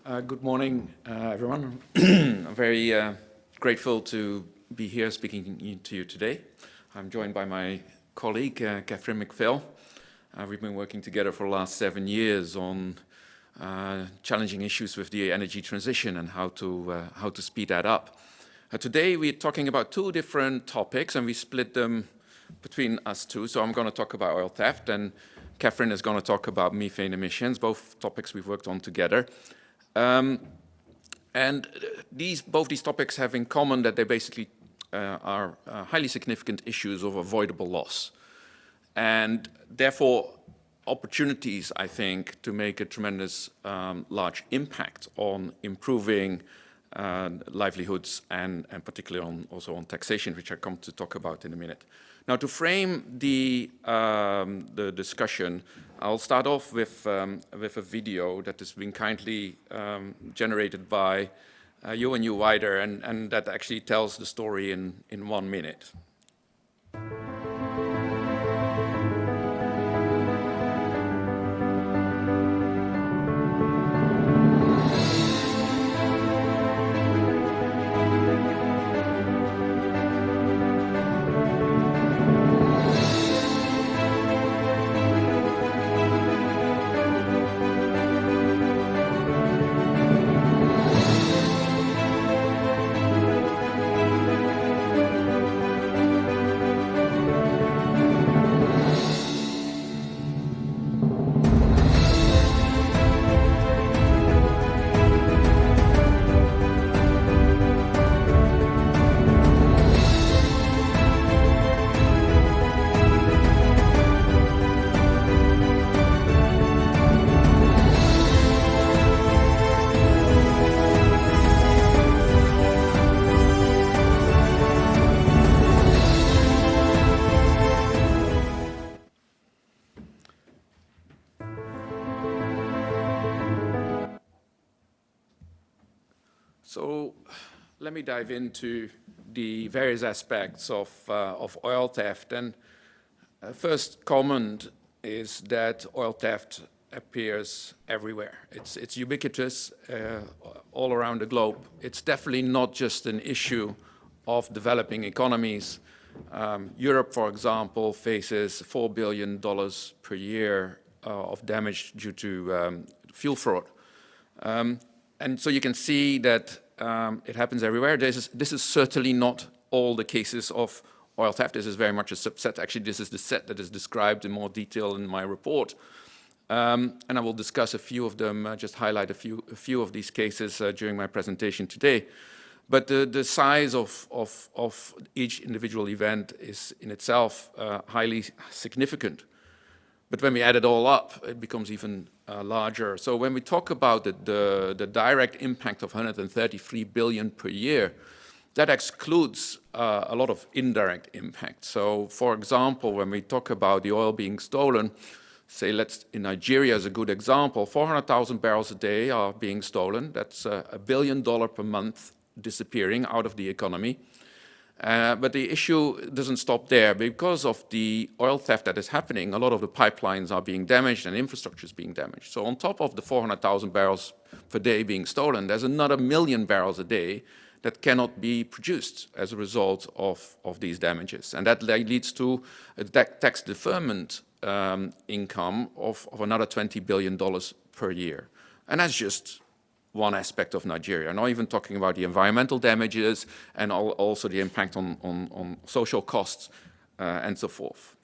Good morning, everyone. I'm very grateful to be here speaking to you today. I'm joined by my colleague, Catherine McPhail. We've been working together for the last 7 years on challenging issues with the energy transition and how to speed that up. Today we're talking about two different topics, and we split them between us two. So I'm going to talk about oil theft, and Catherine is going to talk about methane emissions, both topics we've worked on together. And both these topics have in common that they basically are highly significant issues of avoidable loss. And therefore, opportunities, I think, to make a tremendous large impact on improving livelihoods and particularly also on taxation, which I come to talk about in a minute. Now, to frame the discussion, I'll start off with a video that has been kindly generated by UNU-WIDER, and that actually tells the story in 1 minute. So let me dive into the various aspects of oil theft. And first comment is that oil theft appears everywhere. It's ubiquitous all around the globe. It's definitely not just an issue of developing economies. Europe, for example, faces $4 billion per year of damage due to fuel fraud. And so you can see that it happens everywhere. This is certainly not all the cases of oil theft. This is very much a subset. Actually, this is the set that is described in more detail in my report. And I will discuss a few of them, just highlight a few of these cases during my presentation today. But the size of each individual event is in itself highly significant. But when we add it all up, it becomes even larger. So when we talk about the direct impact of 133 billion per year, that excludes a lot of indirect impact. So for example, when we talk about the oil being stolen, say in Nigeria as a good example, 400,000 barrels a day are being stolen. That's $1 billion per month disappearing out of the economy. But the issue doesn't stop there. Because of the oil theft that is happening, a lot of the pipelines are being damaged and infrastructure is being damaged. So on top of the 400,000 barrels per day being stolen, there's another 1 million barrels a day that cannot be produced as a result of these damages. And that leads to a tax deferment income of another $20 billion per year. And that's just one aspect of Nigeria. I'm not even talking about the environmental damages and also the impact on social costs and so forth.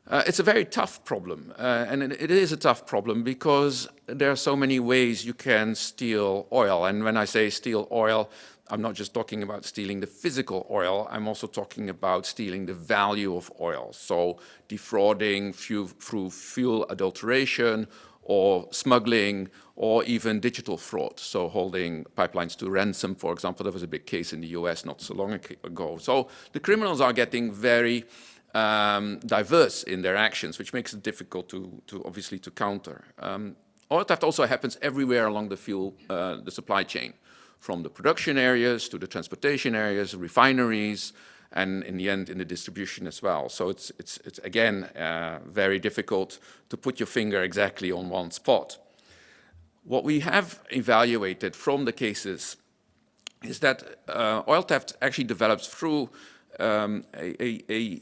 It's a very tough problem, and it is a tough problem because there are so many ways you can steal oil. And when I say steal oil, I'm not just talking about stealing the physical oil, I'm also talking about stealing the value of oil. So defrauding through fuel adulteration, or smuggling, or even digital fraud. So holding pipelines to ransom, for example. There was a big case in the US not so long ago. So the criminals are getting very diverse in their actions, which makes it difficult to obviously to counter. Oil theft also happens everywhere along the supply chain, from the production areas to the transportation areas, refineries, and in the end, in the distribution as well. So it's again, very difficult to put your finger exactly on one spot. What we have evaluated from the cases is that oil theft actually develops through a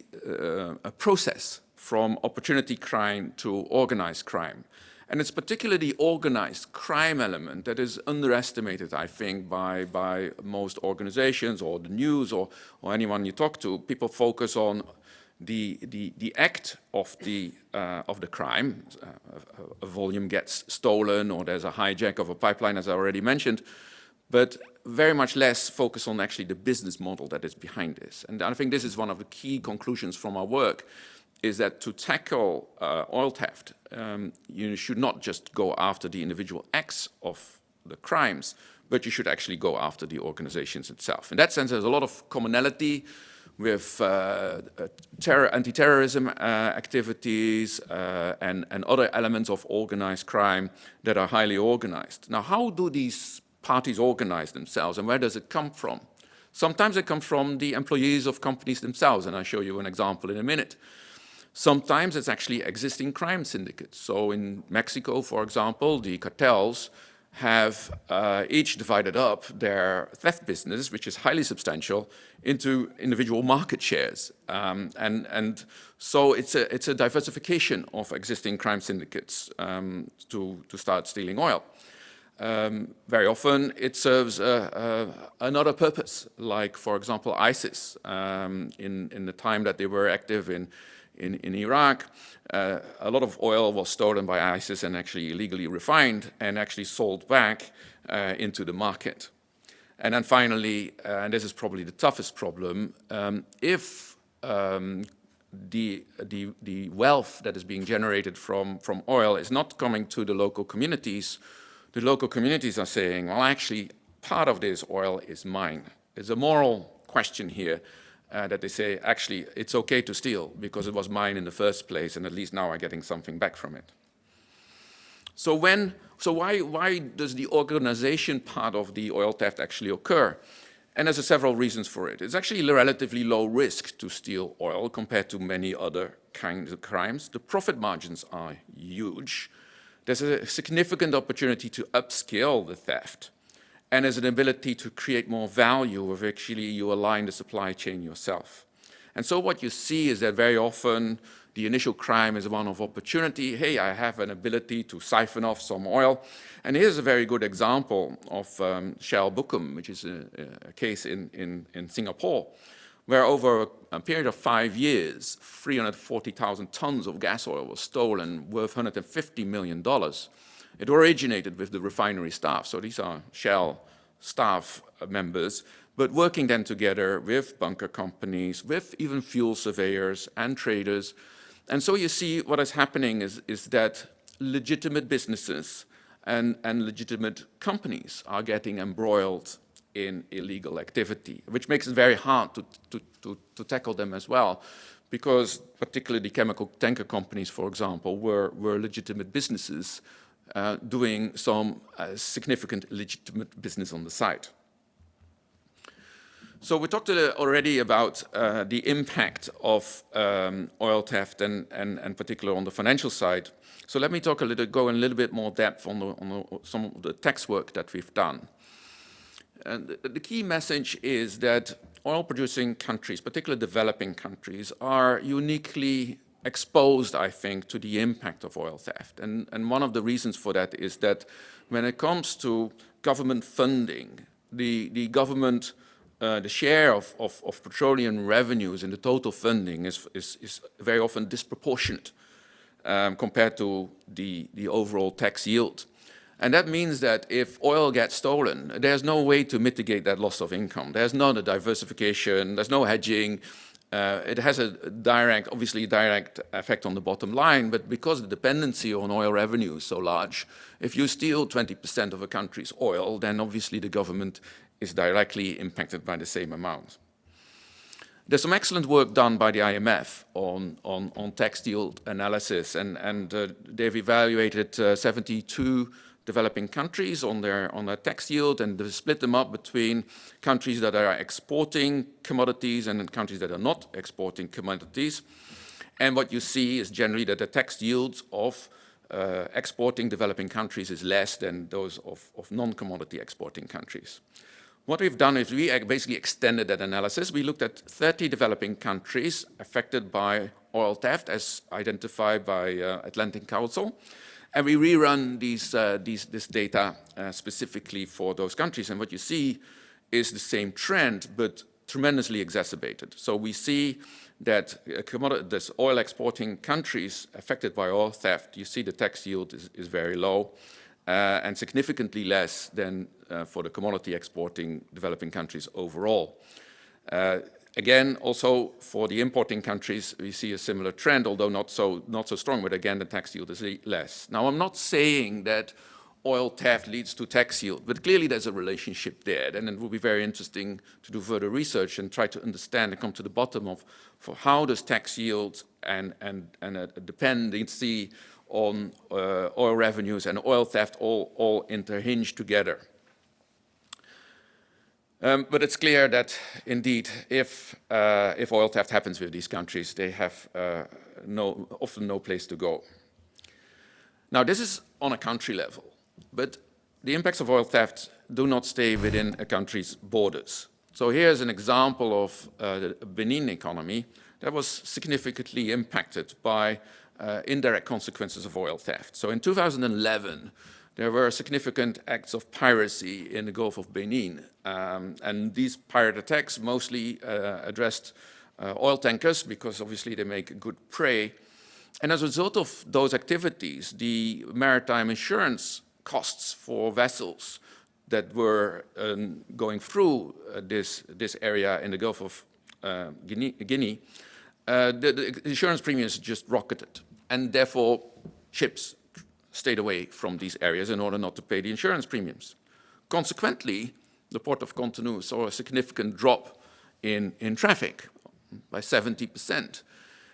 process from opportunity crime to organized crime. And it's particularly the organized crime element that is underestimated, I think, by most organizations or the news or anyone you talk to. People focus on the act of the crime. A volume gets stolen or there's a hijack of a pipeline, as I already mentioned, but very much less focus on actually the business model that is behind this. And I think this is one of the key conclusions from our work, is that to tackle oil theft, you should not just go after the individual acts of the crimes, but you should actually go after the organizations itself. In that sense, there's a lot of commonality with anti-terrorism activities and other elements of organized crime that are highly organized. Now, how do these parties organize themselves, and where does it come from? Sometimes it comes from the employees of companies themselves, and I'll show you an example in a minute. Sometimes it's actually existing crime syndicates. So in Mexico, for example, the cartels have each divided up their theft business, which is highly substantial, into individual market shares. And so it's a diversification of existing crime syndicates to start stealing oil. Very often it serves another purpose, like, for example, ISIS. In the time that they were active in Iraq, a lot of oil was stolen by ISIS and actually illegally refined and actually sold back into the market. And then finally, and this is probably the toughest problem, if the wealth that is being generated from oil is not coming to the local communities are saying, well, actually, part of this oil is mine. There's a moral question here. That they say, actually, it's okay to steal because it was mine in the first place, and at least now I'm getting something back from it. So why does the organization part of the oil theft actually occur? And there's several reasons for it. It's actually relatively low risk to steal oil compared to many other kinds of crimes. The profit margins are huge. There's a significant opportunity to upscale the theft. And there's an ability to create more value if actually you align the supply chain yourself. And so what you see is that very often the initial crime is one of opportunity. Hey, I have an ability to siphon off some oil. And here's a very good example of Shell Bukom, which is a case in Singapore, where over a period of 5 years, 340,000 tons of gas oil was stolen, worth $150 million. It originated with the refinery staff, so these are Shell staff members, but working then together with bunker companies, with even fuel surveyors and traders. And so you see what is happening is that legitimate businesses and legitimate companies are getting embroiled in illegal activity, which makes it very hard to tackle them as well, because particularly the chemical tanker companies, for example, were legitimate businesses doing some significant legitimate business on the side. So we talked already about the impact of oil theft and particularly on the financial side. So let me go in a little bit more depth on some of the tax work that we've done. And the key message is that oil-producing countries, particularly developing countries, are uniquely exposed, I think, to the impact of oil theft. And one of the reasons for that is that when it comes to government funding, the government, the share of petroleum revenues in the total funding is very often disproportionate compared to the overall tax yield. And that means that if oil gets stolen, there's no way to mitigate that loss of income. There's not a diversification, there's no hedging. It has a obviously direct effect on the bottom line, but because the dependency on oil revenue is so large, if you steal 20% of a country's oil, then obviously the government is directly impacted by the same amount. There's some excellent work done by the IMF on tax yield analysis, and they've evaluated 72 developing countries on their tax yield, and they split them up between countries that are exporting commodities and countries that are not exporting commodities. And what you see is generally that the tax yields of exporting developing countries is less than those of non-commodity exporting countries. What we've done is we basically extended that analysis. We looked at 30 developing countries affected by oil theft as identified by Atlantic Council. And we rerun this data specifically for those countries. And what you see is the same trend, but tremendously exacerbated. So we see that this oil exporting countries affected by oil theft, you see the tax yield is very low and significantly less than for the commodity exporting developing countries overall. Again, also for the importing countries, we see a similar trend, although not so strong, but again, the tax yield is less. Now, I'm not saying that oil theft leads to tax yield, but clearly there's a relationship there, and it will be very interesting to do further research and try to understand and come to the bottom of for how does tax yield and a dependency on oil revenues and oil theft all interhinge together. But it's clear that indeed, if oil theft happens with these countries, they have often no place to go. Now, this is on a country level, but the impacts of oil theft do not stay within a country's borders. So here's an example of the Benin economy that was significantly impacted by indirect consequences of oil theft. So in 2011, there were significant acts of piracy in the Gulf of Benin. And these pirate attacks mostly addressed oil tankers because obviously they make good prey. And as a result of those activities, the maritime insurance costs for vessels that were going through this area in the Gulf of Guinea, the insurance premiums just rocketed. And therefore, ships stayed away from these areas in order not to pay the insurance premiums. Consequently, the port of Cotonou saw a significant drop in traffic by 70%.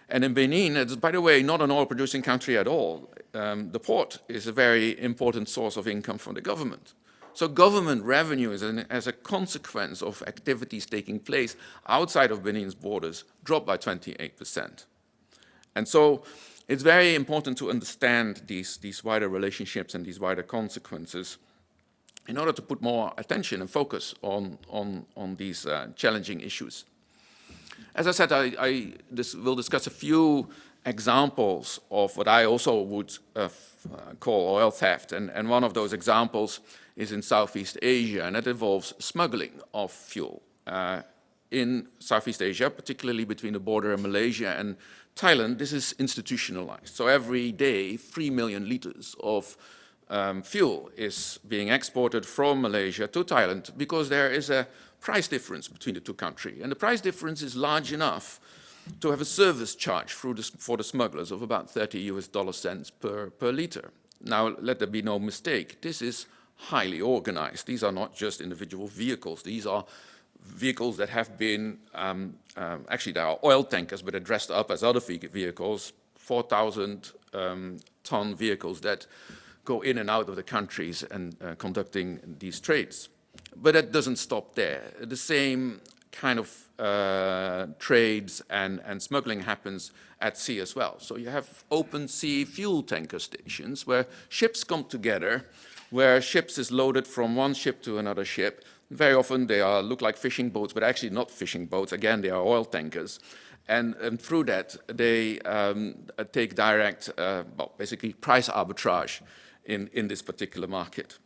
And in Benin, it's, by the way, not an oil-producing country at all. The port is a very important source of income for the government. So government revenue as a consequence of activities taking place outside of Benin's borders dropped by 28%. And so it's very important to understand these wider relationships and these wider consequences in order to put more attention and focus on these challenging issues. As I said, I will discuss a few examples of what I also would call oil theft. And one of those examples is in Southeast Asia, and that involves smuggling of fuel. In Southeast Asia, particularly between the border of Malaysia and Thailand, this is institutionalized. So every day, 3 million liters of fuel is being exported from Malaysia to Thailand because there is a price difference between the two countries. And the price difference is large enough to have a service charge for the smugglers of about 30 US cents per liter. Now, let there be no mistake. This is highly organized. These are not just individual vehicles. These are vehicles that have been, actually they are oil tankers, but they're dressed up as other vehicles, 4,000 ton vehicles that go in and out of the countries and conducting these trades. But that doesn't stop there. The same kind of trades and smuggling happens at sea as well. So you have open sea fuel tanker stations where ships come together, where ships is loaded from one ship to another ship. Very often they look like fishing boats, but actually not fishing boats. Again, they are oil tankers. And through that, they take direct, basically price arbitrage in this particular market.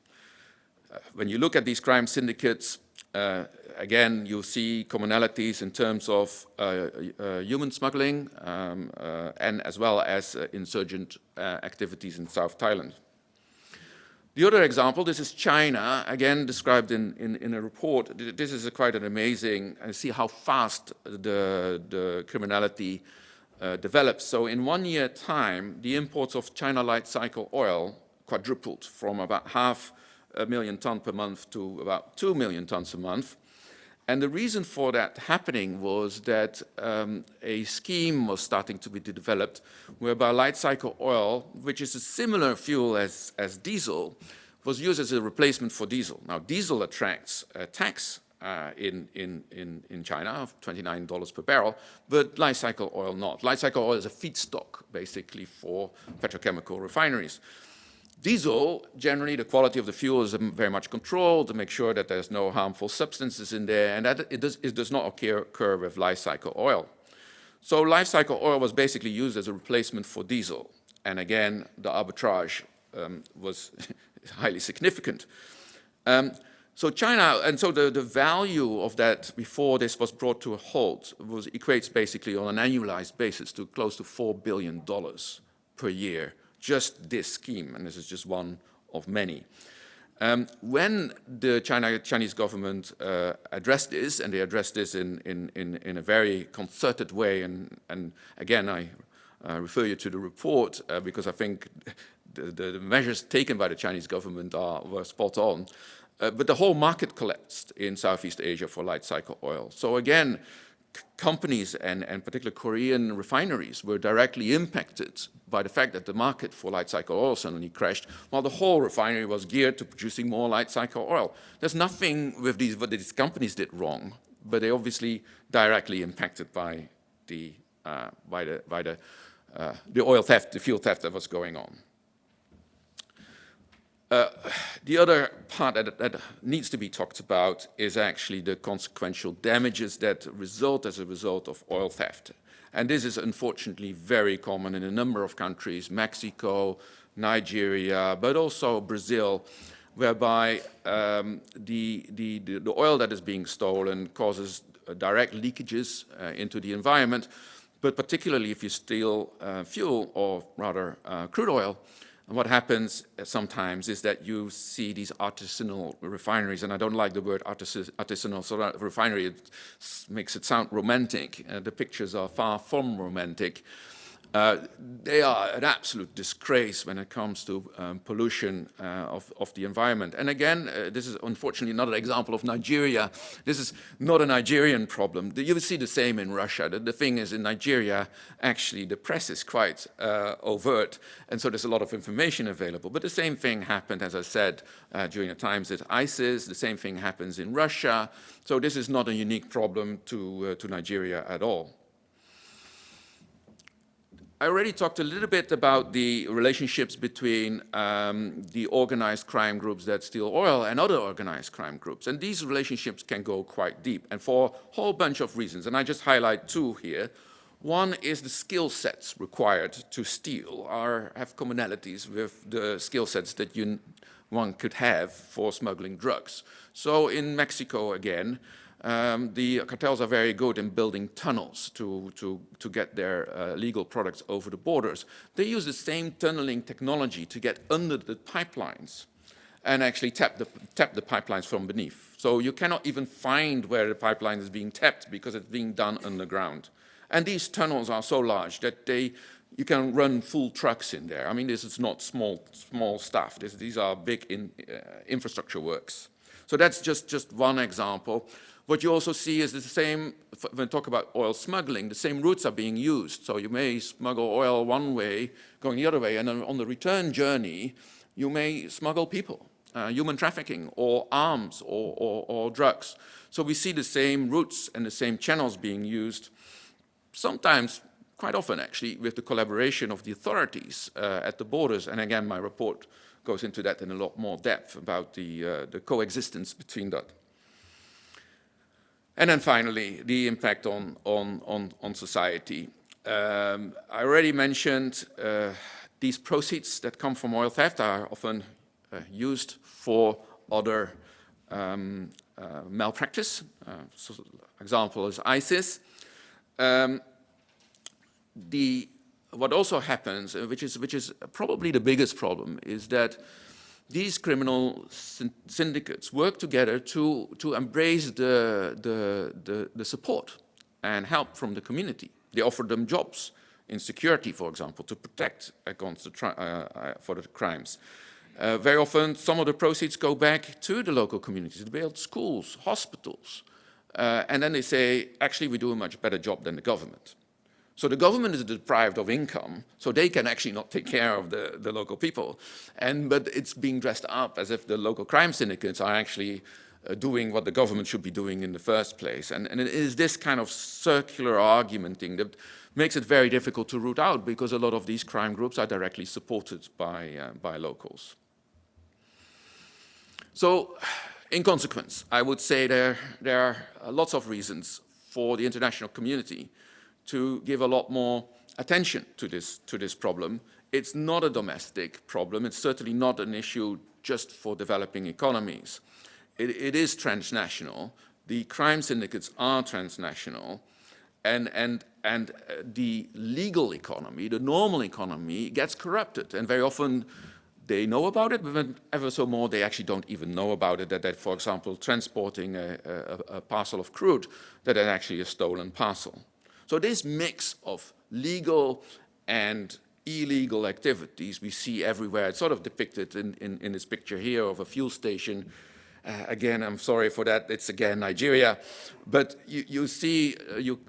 When you look at these crime syndicates, again, you see commonalities in terms of human smuggling and as well as insurgent activities in South Thailand. The other example, this is China, again described in a report. This is quite an amazing, see how fast the criminality develops. So in 1 year time, the imports of China light cycle oil quadrupled from about 500,000 tons per month to about 2 million tons a month. And the reason for that happening was that a scheme was starting to be developed whereby light cycle oil, which is a similar fuel as diesel, was used as a replacement for diesel. Now, diesel attracts tax in China of $29 per barrel, but life cycle oil not. Life cycle oil is a feedstock, basically, for petrochemical refineries. Diesel, generally, the quality of the fuel is very much controlled to make sure that there's no harmful substances in there, and that it does not occur with life cycle oil. So life cycle oil was basically used as a replacement for diesel. And again, the arbitrage was highly significant. So China, and so the value of that before this was brought to a halt equates basically on an annualized basis to close to $4 billion per year, just this scheme, and this is just one of many. When the Chinese government addressed this, and they addressed this in a very concerted way, and again, I refer you to the report because I think the measures taken by the Chinese government were spot on. But the whole market collapsed in Southeast Asia for light cycle oil. So again, companies and particularly Korean refineries were directly impacted by the fact that the market for light cycle oil suddenly crashed, while the whole refinery was geared to producing more light cycle oil. There's nothing with what these companies did wrong, but they obviously directly impacted by the oil theft, the fuel theft that was going on. The other part that needs to be talked about is actually the consequential damages that result as a result of oil theft. And this is unfortunately very common in a number of countries, Mexico, Nigeria, but also Brazil, whereby the oil that is being stolen causes direct leakages into the environment, but particularly if you steal fuel, or rather crude oil. And what happens sometimes is that you see these artisanal refineries, and I don't like the word artisanal, so that refinery, it makes it sound romantic. The pictures are far from romantic. They are an absolute disgrace when it comes to pollution of the environment. And again, this is unfortunately not an example of Nigeria. This is not a Nigerian problem. You will see the same in Russia. The thing is, in Nigeria, actually, the press is quite overt, and so there's a lot of information available. But the same thing happened, as I said, during the times at ISIS. The same thing happens in Russia. So this is not a unique problem to Nigeria at all. I already talked a little bit about the relationships between the organized crime groups that steal oil and other organized crime groups. And these relationships can go quite deep, and for a whole bunch of reasons. And I just highlight two here. One is the skill sets required to steal have commonalities with the skill sets that one could have for smuggling drugs. So in Mexico, again, the cartels are very good in building tunnels to get their legal products over the borders. They use the same tunneling technology to get under the pipelines and actually tap the pipelines from beneath. So you cannot even find where the pipeline is being tapped because it's being done underground. And these tunnels are so large that you can run full trucks in there. I mean, this is not small stuff. These are big infrastructure works. So that's just one example. What you also see is the same, when we talk about oil smuggling, the same routes are being used. So you may smuggle oil one way, going the other way, and then on the return journey, you may smuggle people, human trafficking, or arms, or drugs. So we see the same routes and the same channels being used, sometimes, quite often actually, with the collaboration of the authorities at the borders. And again, my report goes into that in a lot more depth about the coexistence between that. And then finally, the impact on society. I already mentioned these proceeds that come from oil theft are often used for other malpractice. So example is ISIS. What also happens, which is probably the biggest problem, is that these criminal syndicates work together to embrace the support and help from the community. They offer them jobs in security, for example, to protect against for the crimes. Very often, some of the proceeds go back to the local communities to build schools, hospitals, and then they say, actually, we do a much better job than the government. So the government is deprived of income, so they can actually not take care of the local people. But it's being dressed up as if the local crime syndicates are actually doing what the government should be doing in the first place. And it is this kind of circular argumenting that makes it very difficult to root out, because a lot of these crime groups are directly supported by locals. So, in consequence, I would say there are lots of reasons for the international community to give a lot more attention to this problem. It's not a domestic problem. It's certainly not an issue just for developing economies. It is transnational. The crime syndicates are transnational, and the legal economy, the normal economy, gets corrupted, and very often they know about it, but ever so more they actually don't even know about it, that for example, transporting a parcel of crude, that is actually a stolen parcel. So this mix of legal and illegal activities we see everywhere. It's sort of depicted in this picture here of a fuel station. Again, I'm sorry for that, it's again Nigeria. But you see,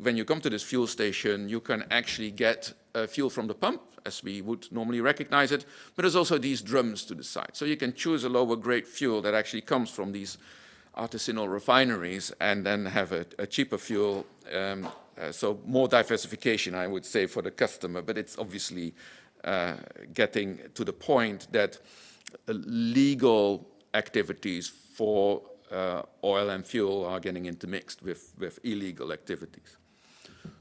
when you come to this fuel station, you can actually get fuel from the pump, as we would normally recognize it, but there's also these drums to the side. So you can choose a lower grade fuel that actually comes from these artisanal refineries and then have a cheaper fuel. So more diversification, I would say, for the customer, but it's obviously getting to the point that legal activities for oil and fuel are getting intermixed with illegal activities.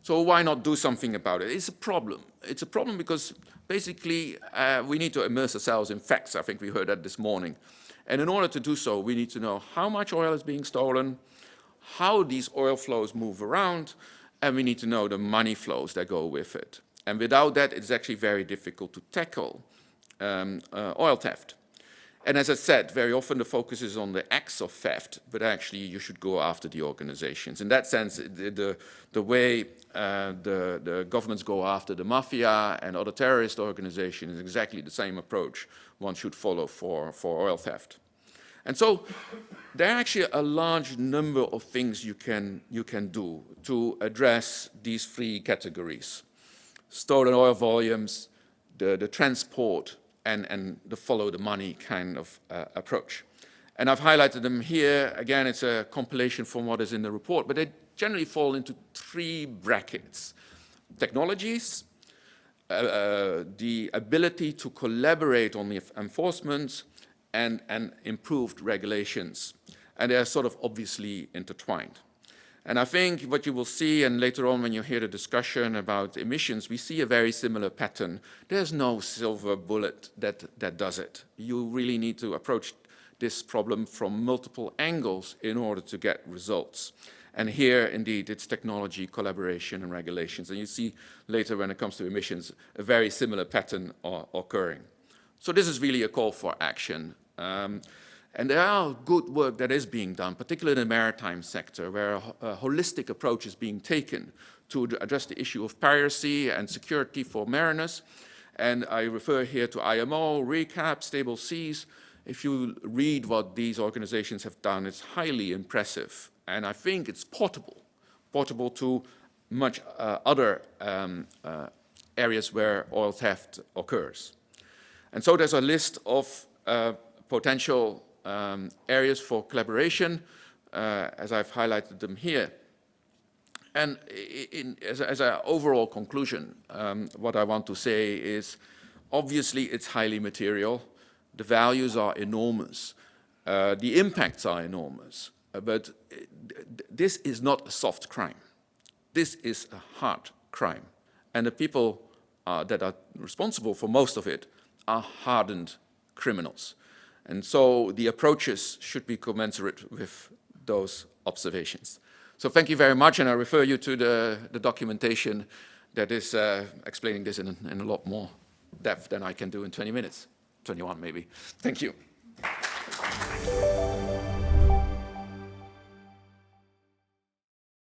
So why not do something about it? It's a problem. It's a problem because basically we need to immerse ourselves in facts. I think we heard that this morning. And in order to do so, we need to know how much oil is being stolen, how these oil flows move around, and we need to know the money flows that go with it. And without that, it's actually very difficult to tackle oil theft. And as I said, very often the focus is on the acts of theft, but actually you should go after the organizations. In that sense, the way the governments go after the mafia and other terrorist organizations is exactly the same approach one should follow for oil theft. And so there are actually a large number of things you can do to address these three categories: stolen oil volumes, the transport, and the follow the money kind of approach. And I've highlighted them here. Again, it's a compilation from what is in the report, but they generally fall into three brackets: technologies, the ability to collaborate on the enforcement, and improved regulations. And they are sort of obviously intertwined. And I think what you will see, and later on when you hear the discussion about emissions, we see a very similar pattern. There's no silver bullet that does it. You really need to approach this problem from multiple angles in order to get results. And here, indeed, it's technology, collaboration, and regulations. And you see later when it comes to emissions, a very similar pattern occurring. So this is really a call for action. And there are good work that is being done, particularly in the maritime sector, where a holistic approach is being taken to address the issue of piracy and security for mariners. And I refer here to IMO, RECAP, Stable Seas. If you read what these organizations have done, it's highly impressive. And I think it's portable to much other areas where oil theft occurs. And so there's a list of potential areas for collaboration, as I've highlighted them here. And as an overall conclusion, what I want to say is, obviously it's highly material. The values are enormous. The impacts are enormous. But this is not a soft crime. This is a hard crime. And the people that are responsible for most of it are hardened criminals. And so the approaches should be commensurate with those observations. So thank you very much, and I refer you to the documentation that is explaining this in a lot more depth than I can do in 20 minutes, 21 maybe. Thank you.